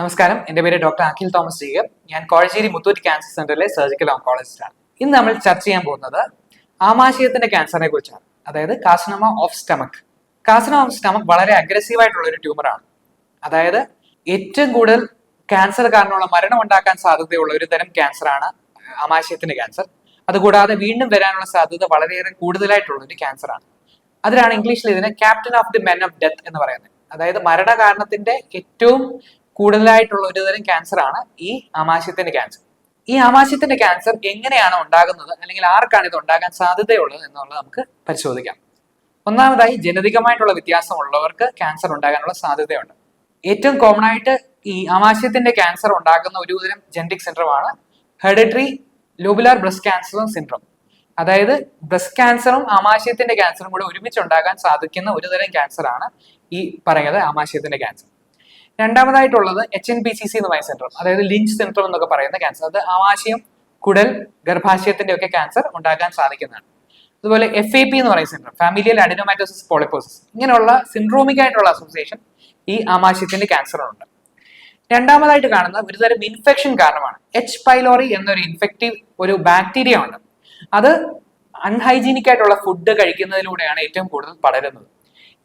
നമസ്കാരം, എൻ്റെ പേര് ഡോക്ടർ അഖിൽ തോമസ് ജേക്കബ്. ഞാൻ കോഴശ്ശേരി മുത്തൂറ്റ് ക്യാൻസർ സെന്ററിലെ സർജിക്കൽ ഓങ്കോളജിസ്റ്റാണ്. ഇന്ന് നമ്മൾ ചർച്ച ചെയ്യാൻ പോകുന്നത് ആമാശയത്തിന്റെ ക്യാൻസറിനെ കുറിച്ചാണ്, അതായത് carcinoma of stomach. Carcinoma of stomach വളരെ അഗ്രസീവ് ആയിട്ടുള്ള ഒരു ട്യൂമറാണ്. അതായത് ഏറ്റവും കൂടുതൽ ക്യാൻസർ കാരണമുള്ള മരണം ഉണ്ടാക്കാൻ സാധ്യതയുള്ള ഒരു തരം ക്യാൻസറാണ് ആമാശയത്തിന്റെ ക്യാൻസർ. അതുകൂടാതെ വീണ്ടും വരാനുള്ള സാധ്യത വളരെയേറെ കൂടുതലായിട്ടുള്ള ഒരു ക്യാൻസറാണ്. അതിനാണ് ഇംഗ്ലീഷിൽ ഇതിനെ captain of the men of death എന്ന് പറയുന്നത്. അതായത് മരണകാരണത്തിന്റെ ഏറ്റവും കൂടുതലായിട്ടുള്ള ഒരു തരം ക്യാൻസർ ആണ് ഈ ആമാശയത്തിന്റെ ക്യാൻസർ. ഈ ആമാശയത്തിന്റെ ക്യാൻസർ എങ്ങനെയാണ് ഉണ്ടാകുന്നത്, അല്ലെങ്കിൽ ആർക്കാണ് ഇത് ഉണ്ടാകാൻ സാധ്യതയുള്ളത് എന്നുള്ളത് നമുക്ക് പരിശോധിക്കാം. ഒന്നാമതായി, ജനിതകമായിട്ടുള്ള വ്യത്യാസമുള്ളവർക്ക് ക്യാൻസർ ഉണ്ടാകാനുള്ള സാധ്യതയുണ്ട്. ഏറ്റവും കോമൺ ആയിട്ട് ഈ ആമാശയത്തിന്റെ ക്യാൻസർ ഉണ്ടാക്കുന്ന ഒരു തരം ജനറ്റിക് സിൻഡ്രോമാണ് hereditary lobular breast cancer syndrome. അതായത് ബ്രസ്റ്റ് ക്യാൻസറും ആമാശയത്തിന്റെ ക്യാൻസറും കൂടെ ഒരുമിച്ച് ഉണ്ടാകാൻ സാധിക്കുന്ന ഒരു തരം ക്യാൻസർ ആണ് ഈ പറയുന്നത് ആമാശയത്തിന്റെ ക്യാൻസർ. രണ്ടാമതായിട്ടുള്ളത് HNPCC എന്ന് പറയുന്ന സിൻഡ്രോം, അതായത് ലിഞ്ച് സിൻഡ്രോം എന്നൊക്കെ പറയുന്ന ക്യാൻസർ. അത് ആമാശയം, കുടൽ, ഗർഭാശയത്തിന്റെ ഒക്കെ ക്യാൻസർ ഉണ്ടാകാൻ സാധിക്കുന്നതാണ്. അതുപോലെ FAP എന്ന് പറയുന്ന സിൻഡ്രോം, ഫാമിലിയൽ അഡിനോമാറ്റോസിസ് പോളിപ്പോസിസ്, ഇങ്ങനെയുള്ള സിൻഡ്രോമിക് ആയിട്ടുള്ള അസോസിയേഷൻ ഈ ആമാശയത്തിന്റെ ക്യാൻസറിനുണ്ട്. രണ്ടാമതായിട്ട് കാണുന്ന ഒരു തരം ഇൻഫെക്ഷൻ കാരണമാണ് H. പൈലോറി എന്നൊരു ഇൻഫെക്റ്റീവ് ഒരു ബാക്ടീരിയ ഉണ്ട്. അത് അൺഹൈജീനിക് ആയിട്ടുള്ള ഫുഡ് കഴിക്കുന്നതിലൂടെയാണ് ഏറ്റവും കൂടുതൽ പടരുന്നത്.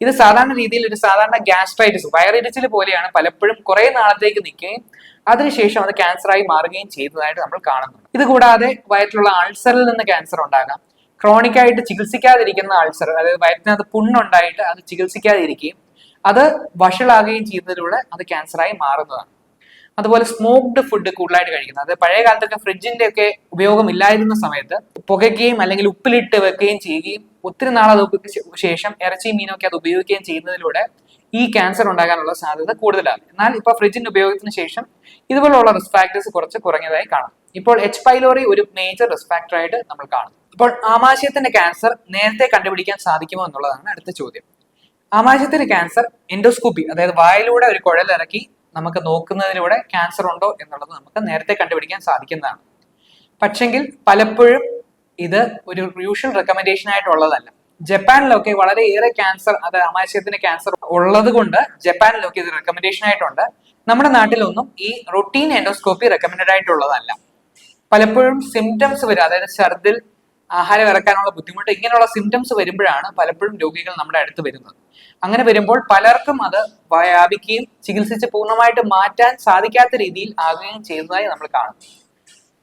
ഇത് സാധാരണ രീതിയിൽ ഒരു സാധാരണ ഗ്യാസ്ട്രൈറ്റിസ്, വയറിരിച്ചിൽ പോലെയാണ്, പലപ്പോഴും കുറെ നാളത്തേക്ക് നിൽക്കുകയും അതിനുശേഷം അത് ക്യാൻസറായി മാറുകയും ചെയ്തതായിട്ട് നമ്മൾ കാണുന്നുണ്ട്. ഇത് കൂടാതെ വയറ്റിലുള്ള അൾസറിൽ നിന്ന് ക്യാൻസർ ഉണ്ടാകാം. ക്രോണിക് ആയിട്ട് ചികിത്സിക്കാതിരിക്കുന്ന അൾസർ, അതായത് വയറ്റിനകത്ത് പുണ്ണുണ്ടായിട്ട് അത് ചികിത്സിക്കാതിരിക്കുകയും അത് വഷളാകുകയും ചെയ്യുന്നതിലൂടെ അത് ക്യാൻസറായി മാറുന്നതാണ്. അതുപോലെ സ്മോക്ഡ് ഫുഡ് കൂടുതലായിട്ട് കഴിക്കുന്നത്, അത് പഴയ കാലത്തൊക്കെ ഫ്രിഡ്ജിന്റെ ഒക്കെ ഉപയോഗം ഇല്ലായിരുന്ന സമയത്ത് പുകയ്ക്കുകയും അല്ലെങ്കിൽ ഉപ്പിലിട്ട് വെക്കുകയും ചെയ്യുകയും ഒത്തിരി നാളെ ശേഷം ഇറച്ചി മീനൊക്കെ അത് ഉപയോഗിക്കുകയും ചെയ്യുന്നതിലൂടെ ഈ ക്യാൻസർ ഉണ്ടാകാനുള്ള സാധ്യത കൂടുതലാണ്. എന്നാൽ ഇപ്പൊ ഫ്രിഡ്ജിന്റെ ഉപയോഗത്തിന് ശേഷം ഇതുപോലുള്ള റിസ്ക് ഫാക്ടേഴ്സ് കുറച്ച് കുറഞ്ഞതായി കാണാം. ഇപ്പോൾ H. പൈലോറി ഒരു മേജർ റിസ്ക് ഫാക്ടർ ആയിട്ട് നമ്മൾ കാണും. അപ്പോൾ ആമാശയത്തിന്റെ ക്യാൻസർ നേരത്തെ കണ്ടുപിടിക്കാൻ സാധിക്കുമോ എന്നുള്ളതാണ് അടുത്ത ചോദ്യം. ആമാശയത്തിന്റെ ക്യാൻസർ എൻഡോസ്കോപ്പി, അതായത് വായിലൂടെ ഒരു കുഴലിറക്കി നമുക്ക് നോക്കുന്നതിലൂടെ ക്യാൻസർ ഉണ്ടോ എന്നുള്ളത് നമുക്ക് നേരത്തെ കണ്ടുപിടിക്കാൻ സാധിക്കുന്നതാണ്. പക്ഷെങ്കിൽ പലപ്പോഴും ഇത് ഒരു യൂഷ്വൽ റെക്കമെൻഡേഷൻ ആയിട്ടുള്ളതല്ല. ജപ്പാനിലൊക്കെ വളരെയേറെ ക്യാൻസർ, അത് ആമാശയത്തിന് ക്യാൻസർ ഉള്ളത് കൊണ്ട് ജപ്പാനിലൊക്കെ ഇത് റെക്കമെൻഡേഷൻ ആയിട്ടുണ്ട്. നമ്മുടെ നാട്ടിലൊന്നും ഈ റൊട്ടീൻ എൻഡോസ്കോപ്പി റെക്കമെൻഡഡ് ആയിട്ടുള്ളതല്ല. പലപ്പോഴും സിംറ്റംസ് വരും, അതായത് ഛർദിൽ, ആഹാരം ഇറക്കാനുള്ള ബുദ്ധിമുട്ട്, ഇങ്ങനെയുള്ള സിംറ്റംസ് വരുമ്പോഴാണ് പലപ്പോഴും രോഗികൾ നമ്മുടെ അടുത്ത് വരുന്നത്. അങ്ങനെ വരുമ്പോൾ പലർക്കും അത് വ്യാപിക്കുകയും ചികിത്സിച്ച് പൂർണ്ണമായിട്ട് മാറ്റാൻ സാധിക്കാത്ത രീതിയിൽ ആകുകയും ചെയ്യുന്നതായി നമ്മൾ കാണും.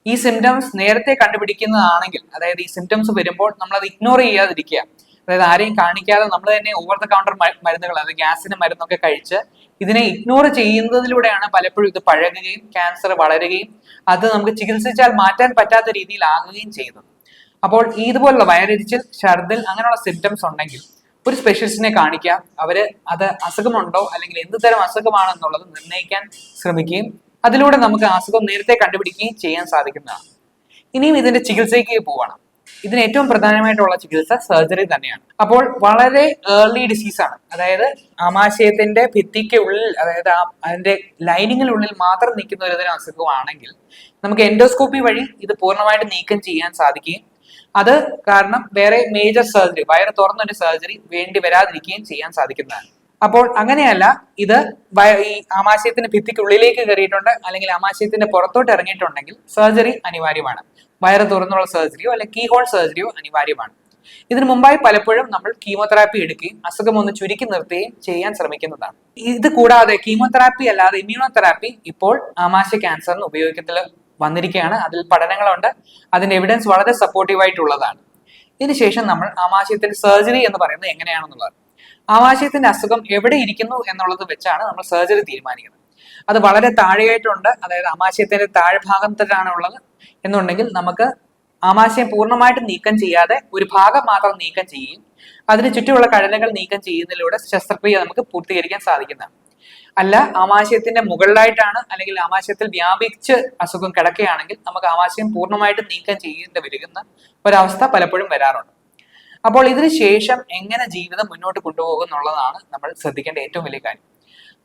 ഈ സിംറ്റംസ് നേരത്തെ കണ്ടുപിടിക്കുന്നതാണെങ്കിൽ, അതായത് ഈ സിംറ്റംസ് വരുമ്പോൾ നമ്മൾ അത് ഇഗ്നോർ ചെയ്യാതിരിക്കുക, അതായത് ആരെയും കാണിക്കാതെ നമ്മൾ തന്നെ ഓവർ ദ കൗണ്ടർ മരുന്നുകൾ, അതായത് ഗ്യാസിന് മരുന്നൊക്കെ കഴിച്ച് ഇതിനെ ഇഗ്നോർ ചെയ്യുന്നതിലൂടെയാണ് പലപ്പോഴും ഇത് പഴകുകയും ക്യാൻസർ വളരുകയും അത് നമുക്ക് ചികിത്സിച്ചാൽ മാറ്റാൻ പറ്റാത്ത രീതിയിൽ ആകുകയും ചെയ്യുന്നത്. അപ്പോൾ ഇതുപോലുള്ള വയറിരിച്ചിൽ, ഛർദിൽ, അങ്ങനെയുള്ള സിംറ്റംസ് ഉണ്ടെങ്കിൽ ഒരു സ്പെഷ്യലിസ്റ്റിനെ കാണിക്കുക. അവര് അത് അസുഖമുണ്ടോ അല്ലെങ്കിൽ എന്ത് തരം അസുഖമാണെന്നുള്ളത് നിർണ്ണയിക്കാൻ ശ്രമിക്കുകയും അതിലൂടെ നമുക്ക് അസുഖം നേരത്തെ കണ്ടുപിടിക്കുകയും ചെയ്യാൻ സാധിക്കുന്നതാണ്. ഇനിയും ഇതിന്റെ ചികിത്സയ്ക്ക് പോവാണ്. ഇതിന് ഏറ്റവും പ്രധാനമായിട്ടുള്ള ചികിത്സ സർജറി തന്നെയാണ്. അപ്പോൾ വളരെ ഏർലി ഡിസീസാണ്, അതായത് ആമാശയത്തിന്റെ ഭിത്തിക്ക് ഉള്ളിൽ, അതായത് അതിന്റെ ലൈനിങ്ങിനുള്ളിൽ മാത്രം നിൽക്കുന്ന ഒരു തരം അസുഖമാണെങ്കിൽ നമുക്ക് എൻഡോസ്കോപ്പി വഴി ഇത് പൂർണ്ണമായിട്ട് നീക്കം ചെയ്യാൻ സാധിക്കുകയും അത് കാരണം വേറെ മേജർ സർജറി, വയറ് തുറന്നൊരു സർജറി വേണ്ടി വരാതിരിക്കുകയും ചെയ്യാൻ സാധിക്കുന്നതാണ്. അപ്പോൾ അങ്ങനെയല്ല, ഇത് ഈ ആമാശയത്തിന്റെ ഭിത്തിക്കുള്ളിലേക്ക് കയറിയിട്ടുണ്ട് അല്ലെങ്കിൽ ആമാശയത്തിന്റെ പുറത്തോട്ട് ഇറങ്ങിയിട്ടുണ്ടെങ്കിൽ സർജറി അനിവാര്യമാണ്. വയറ് തുറന്നുള്ള സർജറിയോ അല്ലെങ്കിൽ കീഹോൾ സർജറിയോ അനിവാര്യമാണ്. ഇതിനു മുമ്പായി പലപ്പോഴും നമ്മൾ കീമോതെറാപ്പി എടുക്കുകയും അസുഖം ഒന്ന് ചുരുക്കി നിർത്തുകയും ചെയ്യാൻ ശ്രമിക്കുന്നതാണ്. ഇത് കൂടാതെ കീമോതെറാപ്പി അല്ലാതെ ഇമ്മ്യൂണോതെറാപ്പി ഇപ്പോൾ ആമാശയ ക്യാൻസറിന് ഉപയോഗത്തിൽ വന്നിരിക്കുകയാണ്. അതിൽ പഠനങ്ങളുണ്ട്, അതിന്റെ എവിഡൻസ് വളരെ സപ്പോർട്ടീവ് ആയിട്ടുള്ളതാണ്. ഇതിനുശേഷം നമ്മൾ ആമാശയത്തിന്റെ സർജറി എന്ന് പറയുന്നത് എങ്ങനെയാണെന്നുള്ളത്, ആമാശയത്തിന്റെ അസുഖം എവിടെ ഇരിക്കുന്നു എന്നുള്ളത് വെച്ചാണ് നമ്മൾ സർജറി തീരുമാനിക്കുന്നത്. അത് വളരെ താഴെയായിട്ടുണ്ട്, അതായത് ആമാശയത്തിന്റെ താഴ്ഭാഗത്തിലാണ് ഉള്ളത് എന്നുണ്ടെങ്കിൽ നമുക്ക് ആമാശയം പൂർണ്ണമായിട്ട് നീക്കം ചെയ്യാതെ ഒരു ഭാഗം മാത്രം നീക്കം ചെയ്യുകയും അതിന് ചുറ്റുമുള്ള കഴലുകൾ നീക്കം ചെയ്യുന്നതിലൂടെ ശസ്ത്രക്രിയ നമുക്ക് പൂർത്തീകരിക്കാൻ സാധിക്കുന്നതാണ്. അല്ല, ആമാശയത്തിന്റെ മുകളിലായിട്ടാണ് അല്ലെങ്കിൽ ആമാശയത്തിൽ വ്യാപിച്ച് അസുഖം കിടക്കുകയാണെങ്കിൽ നമുക്ക് ആമാശയം പൂർണ്ണമായിട്ട് നീക്കം ചെയ്യേണ്ടി വരുന്ന ഒരവസ്ഥ പലപ്പോഴും വരാറുണ്ട്. അപ്പോൾ ഇതിനു ശേഷം എങ്ങനെ ജീവിതം മുന്നോട്ട് കൊണ്ടുപോകും എന്നുള്ളതാണ് നമ്മൾ ശ്രദ്ധിക്കേണ്ട ഏറ്റവും വലിയ കാര്യം.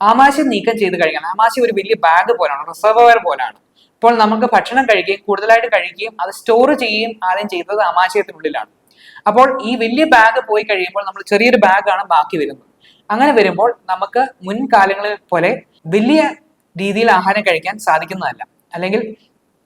ആമാശയം നീക്കം ചെയ്ത് കഴിഞ്ഞാൽ ആമാശയം ഒരു വലിയ ബാഗ് പോലാണ്, റിസർവോയർ പോലാണ്. അപ്പോൾ നമുക്ക് ഭക്ഷണം കഴിക്കുകയും കൂടുതലായിട്ട് കഴിക്കുകയും അത് സ്റ്റോർ ചെയ്യുകയും ആദ്യം ചെയ്തത് ആമാശയത്തിനുള്ളിലാണ്. അപ്പോൾ ഈ വലിയ ബാഗ് പോയി കഴിയുമ്പോൾ നമ്മൾ ചെറിയൊരു ബാഗാണ് ബാക്കി വരുന്നത്. അങ്ങനെ വരുമ്പോൾ നമുക്ക് മുൻകാലങ്ങളിൽ പോലെ വലിയ രീതിയിൽ ആഹാരം കഴിക്കാൻ സാധിക്കുന്നതല്ല, അല്ലെങ്കിൽ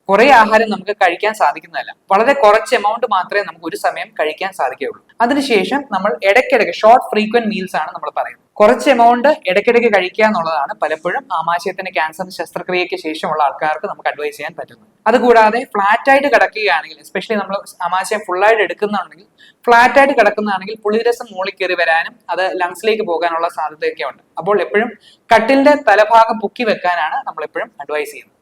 കുറെ ആഹാരം നമുക്ക് കഴിക്കാൻ സാധിക്കുന്നതല്ല. വളരെ കുറച്ച് എമൗണ്ട് മാത്രമേ നമുക്ക് ഒരു സമയം കഴിക്കാൻ സാധിക്കുകയുള്ളൂ. അതിനുശേഷം നമ്മൾ ഇടയ്ക്കിടയ്ക്ക് ഷോർട്ട് ഫ്രീക്വന്റ് മീൽസ് ആണ് നമ്മൾ പറയുന്നത്. കുറച്ച് എമൗണ്ട് ഇടയ്ക്കിടയ്ക്ക് കഴിക്കുക എന്നുള്ളതാണ് പലപ്പോഴും ആമാശയത്തിന്റെ ക്യാൻസർ ശസ്ത്രക്രിയയ്ക്ക് ശേഷമുള്ള ആൾക്കാർക്ക് നമുക്ക് അഡ്വൈസ് ചെയ്യാൻ പറ്റുന്നത്. അതുകൂടാതെ ഫ്ലാറ്റ് ആയിട്ട് കിടക്കുകയാണെങ്കിൽ, എസ്പെഷ്യലി നമ്മൾ ആമാശയം ഫുള്ളായിട്ട് എടുക്കുന്നതാണെങ്കിൽ, ഫ്ലാറ്റ് ആയിട്ട് കിടക്കുന്നതാണെങ്കിൽ പുളിരസം മുകളിൽ കയറി വരാനും അത് ലങ്സിലേക്ക് പോകാനുള്ള സാധ്യതയൊക്കെ ഉണ്ട്. അപ്പോൾ എപ്പോഴും കട്ടിലിന്റെ തലഭാഗം പൊക്കി വെക്കാനാണ് നമ്മൾ എപ്പോഴും അഡ്വൈസ് ചെയ്യുന്നത്.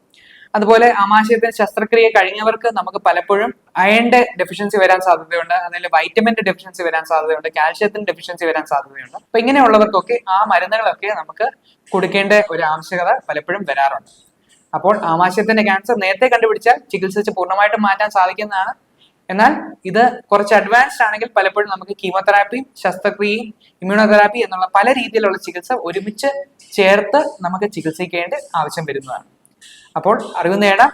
അതുപോലെ ആമാശയത്തിന് ശസ്ത്രക്രിയ കഴിഞ്ഞവർക്ക് നമുക്ക് പലപ്പോഴും അയണിന്റെ ഡെഫിഷ്യൻസി വരാൻ സാധ്യതയുണ്ട്, അതിൽ വൈറ്റമിന്റെ ഡെഫിഷ്യൻസി വരാൻ സാധ്യതയുണ്ട്, കാൽഷ്യത്തിന്റെ ഡെഫിഷ്യൻസി വരാൻ സാധ്യതയുണ്ട്. അപ്പൊ ഇങ്ങനെയുള്ളവർക്കൊക്കെ ആ മരുന്നുകളൊക്കെ നമുക്ക് കൊടുക്കേണ്ട ഒരു ആവശ്യകത പലപ്പോഴും വരാറുണ്ട്. അപ്പോൾ ആമാശയത്തിന്റെ ക്യാൻസർ നേരത്തെ കണ്ടുപിടിച്ചാൽ ചികിത്സിച്ച് പൂർണ്ണമായിട്ടും മാറ്റാൻ സാധിക്കുന്നതാണ്. എന്നാൽ ഇത് കുറച്ച് അഡ്വാൻസ്ഡ് ആണെങ്കിൽ പലപ്പോഴും നമുക്ക് കീമോതെറാപ്പിയും ശസ്ത്രക്രിയയും ഇമ്മ്യൂണോതെറാപ്പി എന്നുള്ള പല രീതിയിലുള്ള ചികിത്സ ഒരുമിച്ച് ചേർത്ത് നമുക്ക് ചികിത്സിക്കേണ്ട ആവശ്യം വരുന്നതാണ്. അപ്പോൾ അറിവ് നേടാം,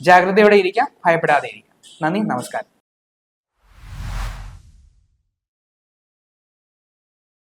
ജാഗ്രതയോടെ ഇരിക്കാം, ഭയപ്പെടാതെ ഇരിക്കാം. നന്ദി, നമസ്കാരം.